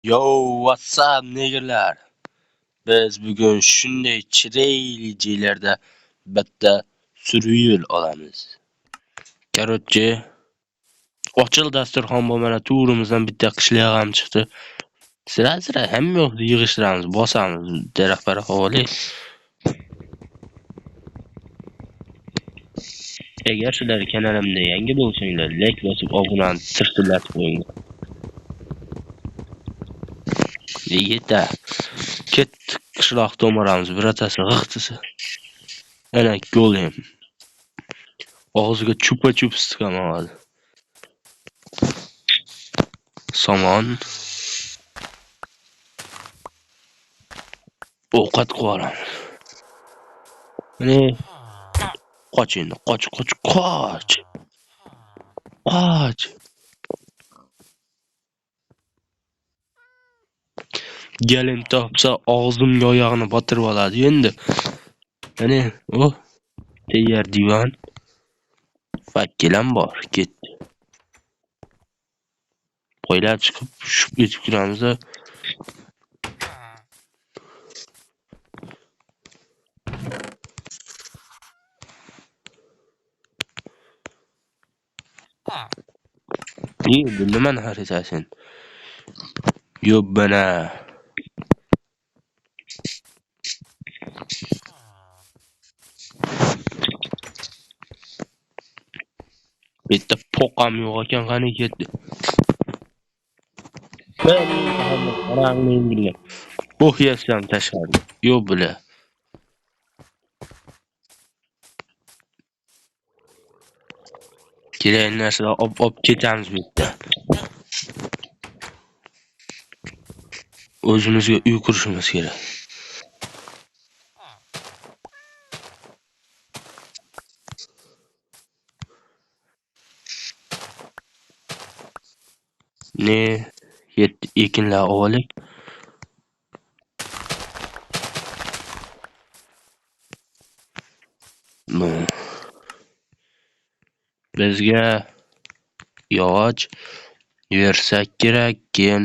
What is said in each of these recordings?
Yo, what's up niggerlar? Biz bugun shunday chirayli joylarda bitta survival olamiz. Короче, ochil dasturxon bu mana turimizdan bitta qishloq ham chiqdi. Sira hamma yoqni yig'ishtiramiz, bosamiz, daraxt-baraxt olib. Agar sizlar kanalimda yangi bo'lsanglar, like bosib obunani tirtillatib qo'yinglar. Yigita, ketdik qishloqda o'maramiz, biratasi g'ixtisi. Ana go'lim. Og'ziga chupa-chups tiqaman. Somon. Ovqat qilib Mana qoch endi, qoch. Qoch. Galim topsa og'zimga oyog'ini botirib oladi endi. Mana, tayyor divan. Vakkilam bor, ketdi. Qo'ylar chiqib, tushib ketib turamiz. Bu nimani xaritasin? Yo'bbana. Bitta poqam yo'q ekan, qani ketdi. Qaranglar. Bu yasam tashqari. Yo'q bular. Kerakli narsalar olib ketamiz bu yerda. O'zimizga uy qurishimiz kerak. Ne ekinlar olik. Bizga yog'och bersak kerak, keyin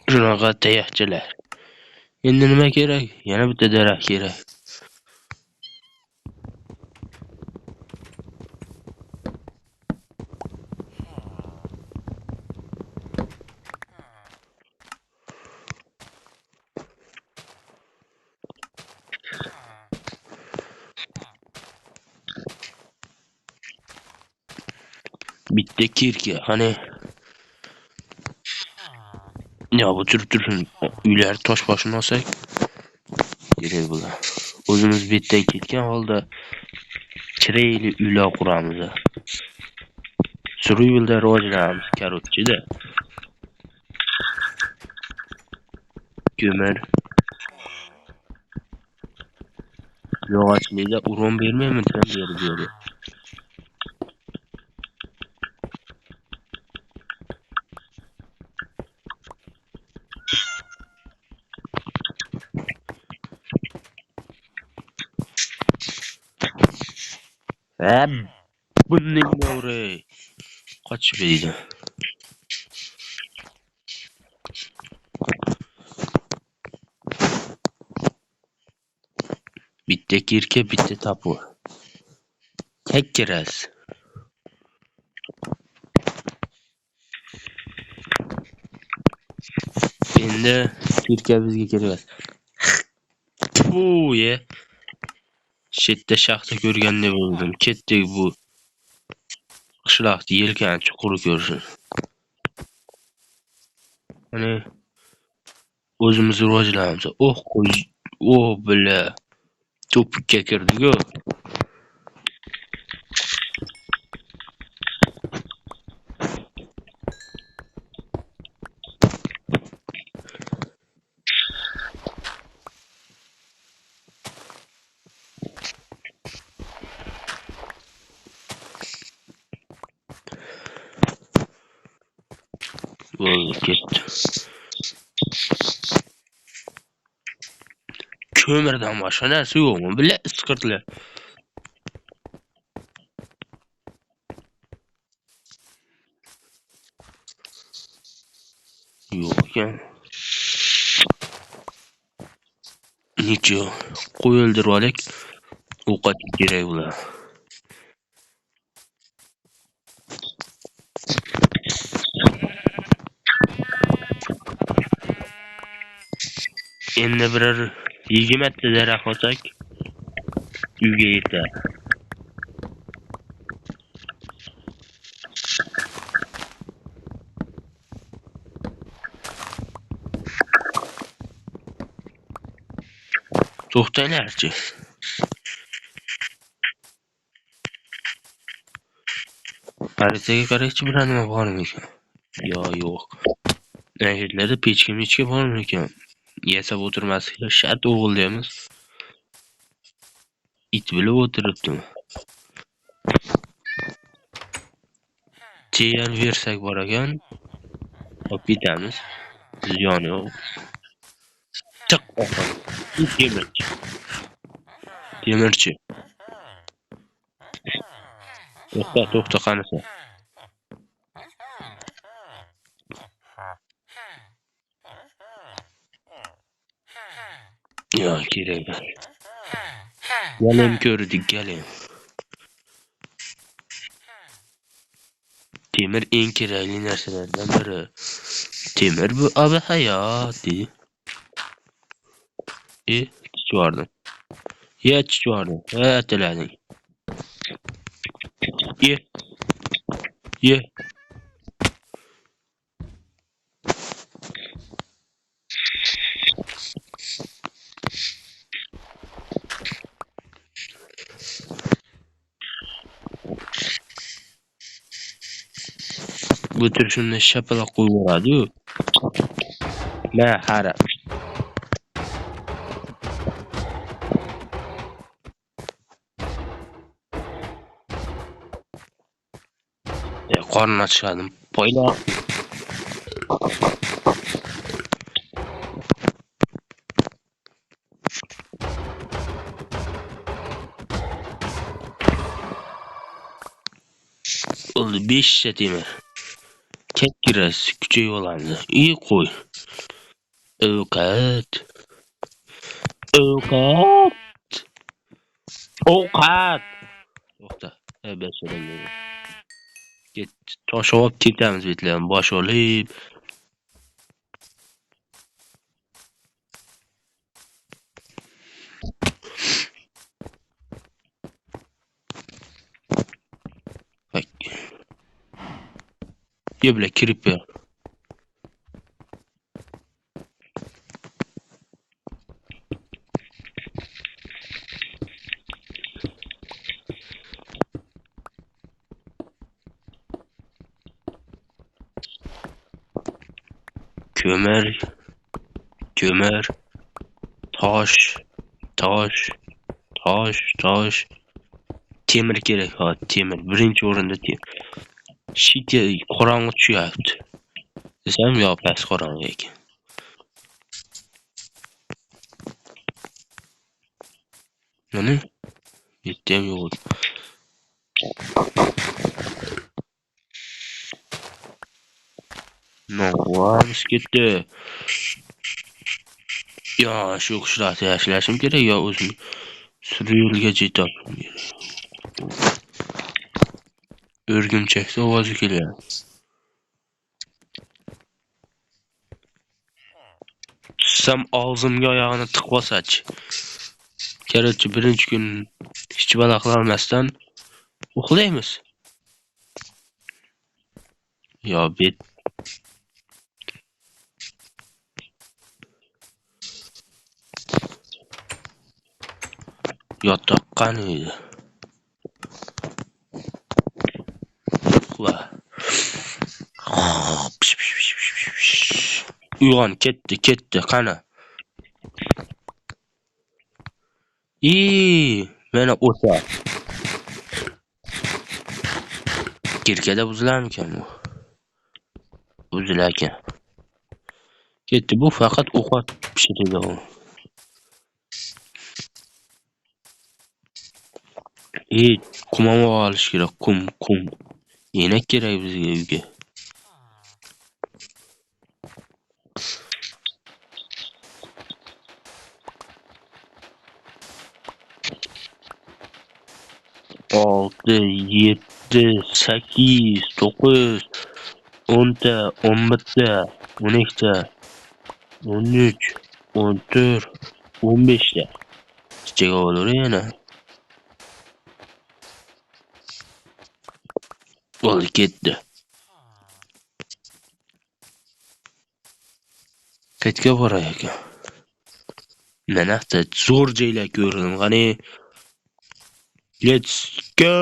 shunaqa tayoqchalar. Endi nima kerak? Yana bitta daraxt kerak. Bitta kirka, qani. Ya bu tursin. Uylar tosh boshini olsak kerak bo'lar. O'zimiz betdan ketgan holda chirayli uylar quramiz. Survivalda rivojlanamiz, korotchida. Ko'mir. Yog'ochlikda uron bermayman, tan berib. Bunning o'g'ri. Qochib deydi. Bitta kirka, bitta tapu. Tekkiras. Endi kirka bizga kerak. Ye. Shetda shaxta ko'rgandek bo'ldim. Ketdik bu qishloqda yelkan chuqur ko'rsin. Mana o'zimiz rivojlanamiz. Bila. Topikka kirdik-ku. Ketdi. Ko'mirdan boshqa narsa yo'qmi? Bila isqirtlar. Yo'q ekan. Necha qo'y o'ldirib olaylik. Ovqat kerak bular. Endi biror 20 ta daraxt olsak uyga yetar. To'xtanglarchi. Xaritaga qaraychi, biror nima bormikan? Yo'q. Yerlarda pechka bormikan? Yasab o'tirmaslikka shart o'g'illaymiz. It bilib o'tiribdimi? Teyan bersak bor ekan. Olib ketamiz. Ziyoni yo'q. Chiq oxir. Temirchi. Temirchi. To'xta qanisi? Yo, kerak. Galim ko'rdik, galim. Temir eng kerakli narsalardan biri. Temir bu abi hayot. Chichvardim. Chichvardim. Tilading. Ye. Bu tür shunday shapaloq qo'yib yuboradi-yu. Ma hara. Qorni ochmadim. Poyloq. Oldu 5 ta temir. Ketkiras kuchayib olamiz. Qo'y. Ovqat. To'xta. Basharang. Ket. Tosh olib ketamiz betlarni bosh olib. Yebla kirib ber. Ko'mir, tosh. Temir kerak, temir. Birinchi o'rinda temir. Shitya qorong'i tushyapti. Desam, yo past qorong'i ekan. Mana bitta ham yo'q. Vamos ketdi. Yo, shu qushlarni tashlashim kerak, yo o'zim suriyulga jetib. O'rgimchakda ovozi kelyapti. Tussam og'zimga oyog'ini tiqib olsachi. Kerakchi birinchi kun hech balo qilolmasdan uxlaymiz. Yo bet yotoq qani edi. Uxla. Uyg'on, ketdi, qani. Mana o'sa. Kirkada buzilarmikan bu? Buzilar ekan. Ketdi, bu faqat ovqat pishiradi u. Qum olish kerak, qum. Yenak kerak bizga uyga. 6, 7, 8, 9, 10ta, 11ta, 12ta, 13, 14, 15ta. Chichaga olur yana. Bo'ldi ketdi. Qayerga boray ekan? Manaqda zo'r joylar ko'rdim. Qani let's go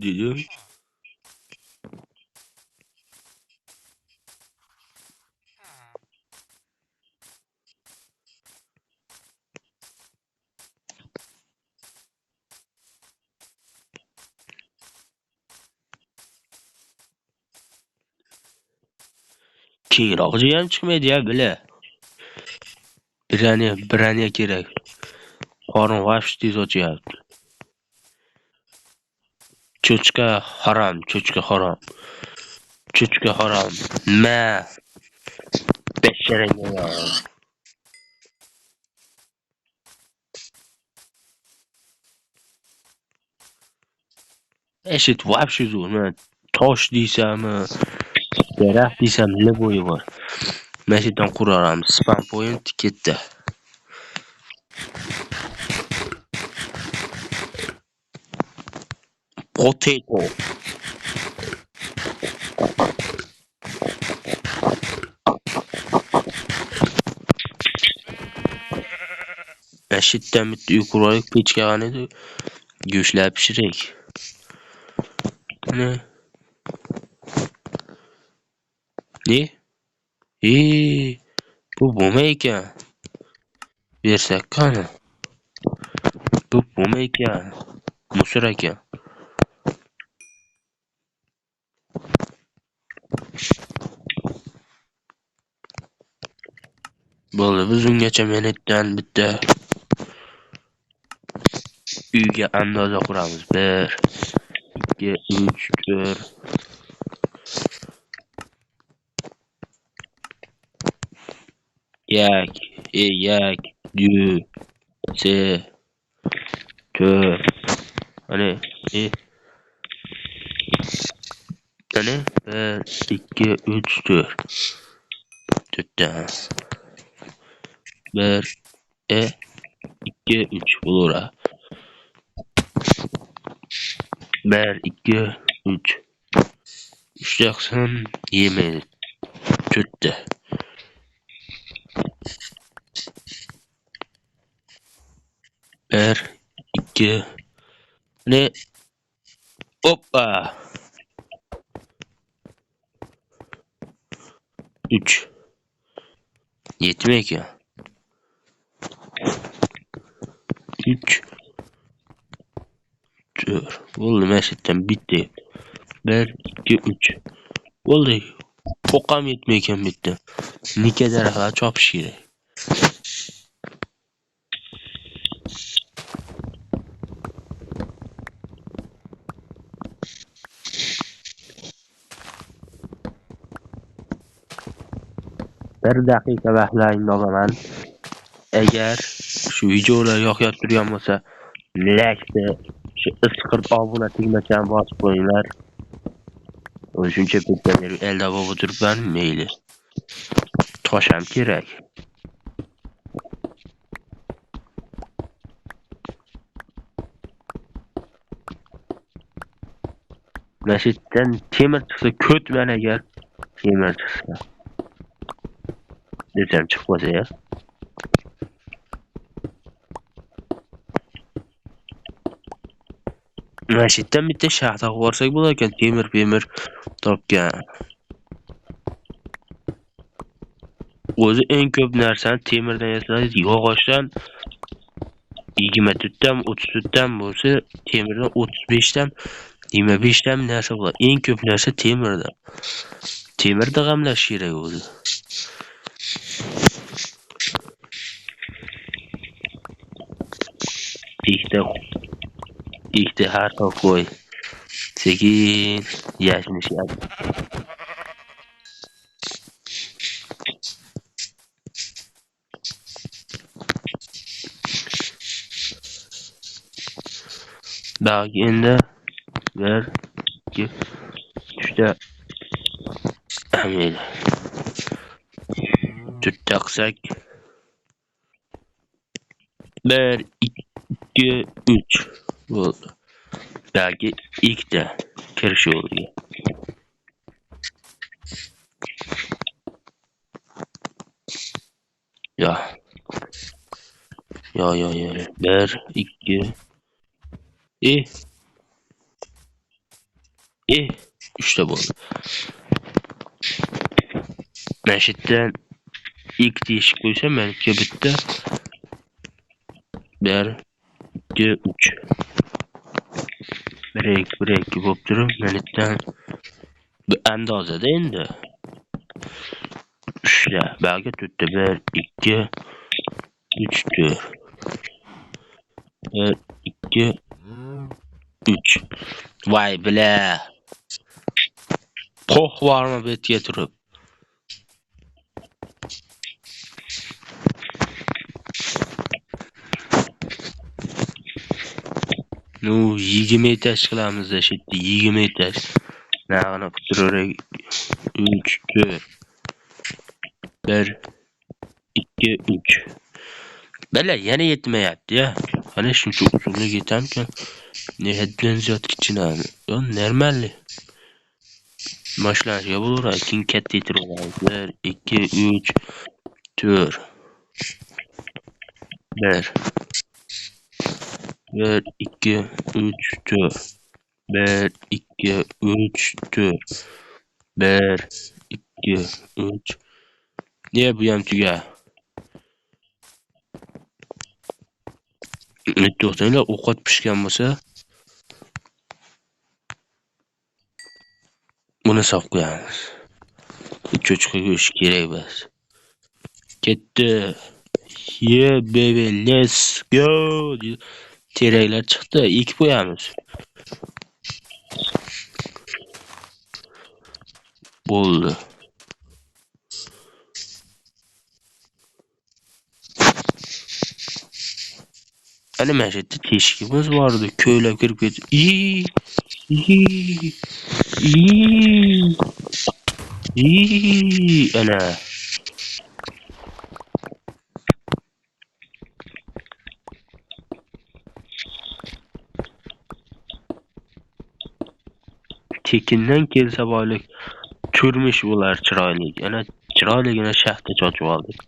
dedi. Kengroq joy ham chiqmaydi-ya, bila. Biraniya kerak. Qorin vash tez ochyapti. Cho'chqa harom. Cho'chqa harom. Ma, besharangga. Eshit вообще zo'r. Men tosh deysami, daraxt deysam, nima bo'yi bor. Mana shu yerdan quraramiz. Spam point ketdi. Potato. Mana shu yerdan bitta uy quraylik, pechka qani edi. Go'shtlar pishirik. Mana. Ne? Bu bo'lma ekan. Bersak qani? Bu bo'lma ekan. Musor ekan. Bo'ldi, biz ungacha menetdan bitta uyga andoza quramiz. 1, 2, 3, 4. Yak, yak, yu, se, 4. Hani, hani, 1, 2, 3, 4. 4'ten. 1, 2, 3 olur ha. 1, 2, 3. 3 yaksın yemeğini. 4'te. Bir, iki, ne? Hoppa. 3. Yetmek ya. 3. 4. Oldu meşitten bitti. 1, 2, 3. Oldu. Pokam yetmeyken bitti. Ne kadar daha çok şirin. Bir dakika bekleyin o zaman. Eğer şu videolar yoqyap turgan bo'lsa, like, şu ıskırt abone tegmagan bosib qo'yinglar. Shuncha paytdan beri elda bo'lib turibman, mayli. Tosh ham kerak. Mashitdan temir chiqsa ko'tman agar temir chiqsa. Desam chiqmasa ya. Mashitdan bitta shaxta borsak bo'lar ekan, temir topgan. O'zi eng ko'p narsani temirdan yasasangiz, yog'ochdan 24 dan 34 dan bo'lsa, temirdan 35 dan 25 dan narsa bo'ladi. Eng ko'p narsa temirdan. Temirda g'amlash kerak o'zi. Ikkita harfa qo'y. Sekin yashnashadi. Daha endi 1 2 3 ta amayli. 4 ta qilsak 1 2 3 bo'ldi. Belki ikkita kirish yo'liga. Yo, yo. 1 2 e 3 ta bo'ldi. Mana shu yerdan ikkita eshik qo'ysam, meniki bitta 1 2 3 1 2 bo'lib turib, mana yerdan bu andozada endi 3 ta, balki 4 ta 1 2 3 4 1 2 3 Voy bila. Qo'h bormi betga turib. Nu 20 etaj qilamiz da, shu yerda 20 etaj. Nag'ini qilib 3 4 1 2 3 Bala yana yetmayapti ya. Ana shuncha uzunlik yetamkan. Ne haddan ziyod kichkinami? Yo, normalniy. Boshlanishiga bo'laveradi. Keyin katta yetiraveramiz. 1 2 3 4 1 1 2 3 4 1 2 3 4 1 2 3 Niye bu ham tuga? To'xtanglar, ovqat pishgan bo'lsa, buni solib qo'yamiz. Cho'chqa go'shti kerak emas. Ketdi. Yeah baby, let's go. Teraklar chiqdi, ekib qo'yamiz. Bo'ldi. Ana mana shu yerda teshigimiz bor edi, ko'ylab kirib ketdi. Ana. Tekindan kelsa boylik, turmush bo'lar chiroyli. Ana chiroyligina shaxta chochib oldik.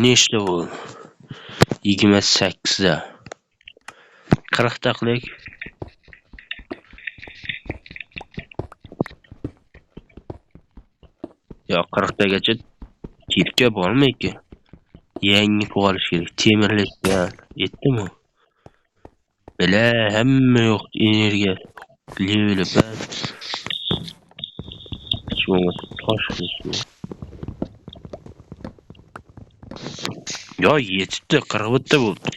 Nechta bo'ldi? 28 da. 40 ta qilik. Yo, 40 tagacha ketga bormaydi. Yangi qilish kerak. Temirlikdan yetdimi? Bila, hamma yo'q energiya. Leveli bas. Shunga tosh qilishdi. Yo, yetibdi, 40 ta bo'ldi.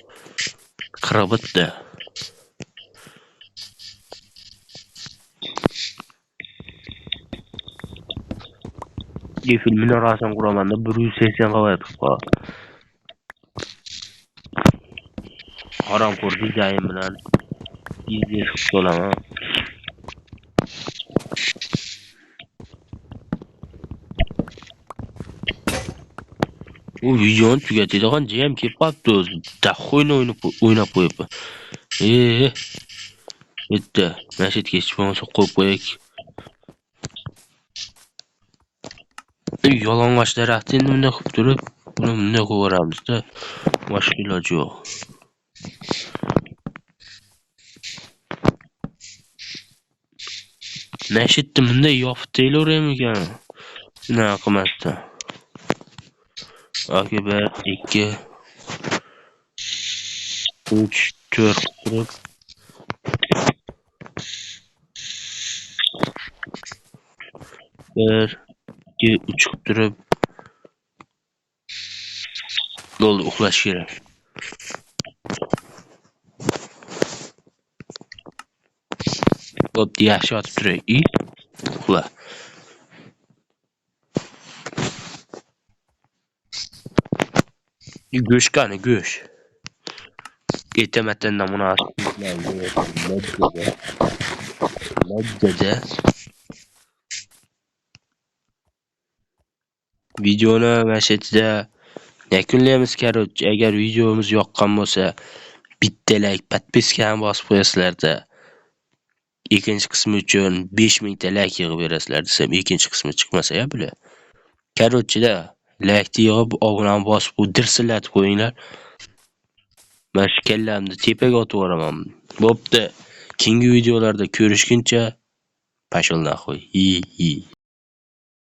40 ta. Filmini rasm quramanda 180 qavat qilib. Haramxo'r dizayn bilan biznes qilib olaman. U videoni tugatadigan jam kelib qolibdi o'zi. Dahoyni o'ynab qo'yibdi. Bitta mashit kechib bo'lsa qo'yib qo'yaylik. Yalang'och daraxtni endi bunday qilib turib, buni bunday qo'yamiz-da. Boshqa iloji yo'q. Mashitni bunday yopib taylaveraymi ekan? Shunaqa qilmasdan. Aka 1 2 3 4 turib 1 2 3 qilib turib bo'ldi, uxlash kerak. Bo'pti, yaxshi yotib turay. Uxla. Go'sht qani, go'sht. Ertamatdan munosib majjada videoni mana shu yerda yakunlaymiz, короче. Agar videomiz yoqqan bo'lsa, bitta like, podpiskani bosib qo'yasizlar-da. Ikkinchi qismi uchun 5000 ta like yig'ib berasizlar desam, ikkinchi qismi chiqmasa-ya bular. Короче-da, like yig'ib, obunani bosib, dirsillatib qo'yinglar. Mana shu kallamni tepaga otib yuboraman. Bo'pti. Keyingi videolarda ko'rishguncha pashul naxuy.